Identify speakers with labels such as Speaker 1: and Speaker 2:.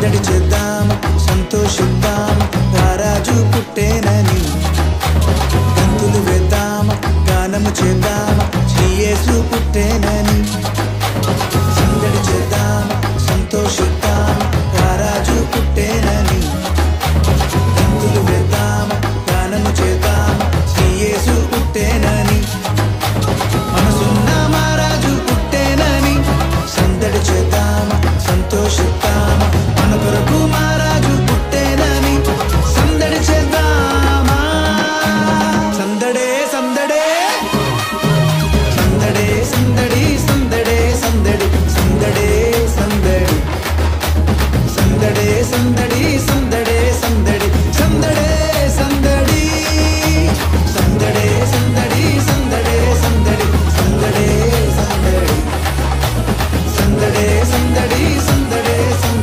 Speaker 1: సందడి చేద్దాం సంతోషిద్దాం రారాజు పుట్టేనని గంతులు వేద్దాం గానము చేద్దాం శ్రీ యేసు పుట్టేనని సందడి చేద్దాం సంతోషిద్దాం రారాజు పుట్టేనని గంతులు వేద్దాం గానము చేద్దాం శ్రీ యేసు పుట్టేనని మనసున్న మహారాజు పుట్టేనని సందడి చేద్దాం సంతోషిద్దాం మన కొరకు మహారాజు పుట్టేనని సందడి చేద్దామా సందడే సందడే సందడే సందడి సందడే సందడి సందడే సందడి సందడే సందడి